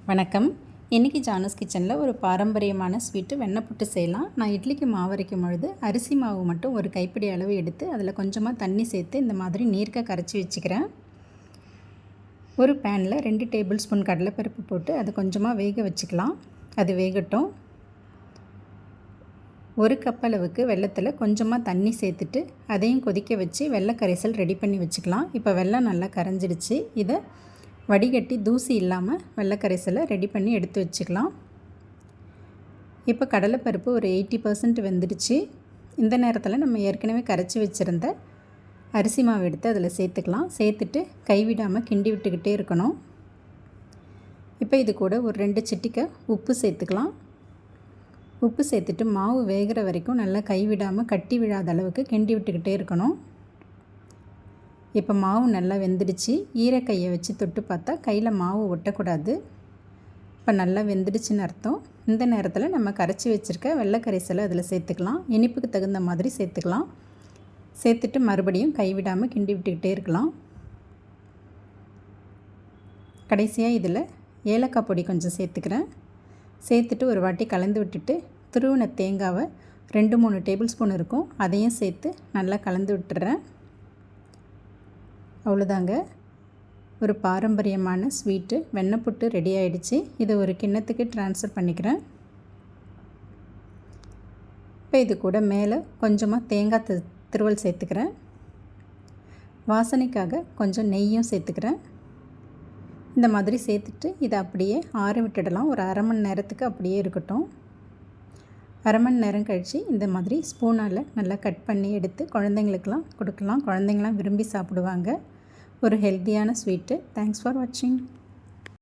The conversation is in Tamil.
வணக்கம். இன்றைக்கி ஜானஸ் கிச்சனில் ஒரு பாரம்பரியமான ஸ்வீட்டு வெண்ணெய் புட்டு செய்யலாம். நான் இட்லிக்கு மாவு அரைக்கும் பொழுது அரிசி மாவு மட்டும் ஒரு கைப்பிடி அளவு எடுத்து அதில் கொஞ்சமாக தண்ணி சேர்த்து இந்த மாதிரி நீர்க்க கரைச்சி வச்சுக்கிறேன். ஒரு பேனில் 2 டேபிள் ஸ்பூன் கடலைப்பருப்பு போட்டு அதை கொஞ்சமாக வேக வச்சுக்கலாம். அது வேகட்டும். 1 கப் அளவுக்கு வெல்லத்தில் கொஞ்சமாக தண்ணி சேர்த்துட்டு அதையும் கொதிக்க வச்சு வெள்ளை கரைசல் ரெடி பண்ணி வச்சுக்கலாம். இப்போ வெல்லம் நல்லா கரைஞ்சிடுச்சு. இதை வடிகட்டி தூசி இல்லாமல் வெள்ளை கரைசலை ரெடி பண்ணி எடுத்து வச்சுக்கலாம். இப்போ கடலைப்பருப்பு ஒரு 80% வெந்துடுச்சு. இந்த நேரத்தில் நம்ம ஏற்கனவே கரைச்சி வச்சுருந்த அரிசி மாவு எடுத்து அதில் சேர்த்துக்கலாம். சேர்த்துட்டு கைவிடாமல் கிண்டி விட்டுக்கிட்டே இருக்கணும். இப்போ இது கூட ஒரு 2 சிட்டிகை உப்பு சேர்த்துக்கலாம். உப்பு சேர்த்துட்டு மாவு வேகிற வரைக்கும் நல்லா கைவிடாமல் கட்டி விழாத அளவுக்கு கிண்டி விட்டுக்கிட்டே இருக்கணும். இப்போ மாவு நல்லா வெந்துடுச்சு. ஈரக்கையை வச்சு தொட்டு பார்த்தா கையில் மாவு ஒட்டக்கூடாது. இப்போ நல்லா வெந்துடுச்சுன்னு அர்த்தம். இந்த நேரத்தில் நம்ம கரைச்சி வச்சுருக்க வெள்ளை கரைசலை அதில் சேர்த்துக்கலாம். இனிப்புக்கு தகுந்த மாதிரி சேர்த்துக்கலாம். சேர்த்துட்டு மறுபடியும் கைவிடாமல் கிண்டி விட்டுக்கிட்டே இருக்கலாம். கடைசியாக இதில் ஏலக்காய் பொடி கொஞ்சம் சேர்த்துக்கிறேன். சேர்த்துட்டு ஒரு வாட்டி கலந்து விட்டுட்டு துருவின தேங்காவை 2-3 டேபிள் ஸ்பூன் இருக்கும், அதையும் சேர்த்து நல்லா கலந்து விட்டுறேன். அவ்வளோதாங்க, ஒரு பாரம்பரியமான ஸ்வீட்டு வெண்ணெய் புட்டு ரெடி ஆகிடுச்சு. இதை ஒரு கிண்ணத்துக்கு ட்ரான்ஸ்ஃபர் பண்ணிக்கிறேன். இப்போ இது கூட மேலே கொஞ்சமாக தேங்காய் திருவல் சேர்த்துக்கிறேன். வாசனைக்காக கொஞ்சம் நெய்யும் சேர்த்துக்கிறேன். இந்த மாதிரி சேர்த்துட்டு இதை அப்படியே ஆற விட்டுடலாம். ஒரு அரை மணி நேரத்துக்கு அப்படியே இருக்கட்டும். அரை மணி நேரம் கழித்து இந்த மாதிரி ஸ்பூனால் நல்லா கட் பண்ணி எடுத்து குழந்தைங்களுக்கெல்லாம் கொடுக்கலாம். குழந்தைங்களாம் விரும்பி சாப்பிடுவாங்க. ஒரு ஹெல்த்தியான ஸ்வீட்டு. தேங்க்ஸ் ஃபார் வாட்சிங்.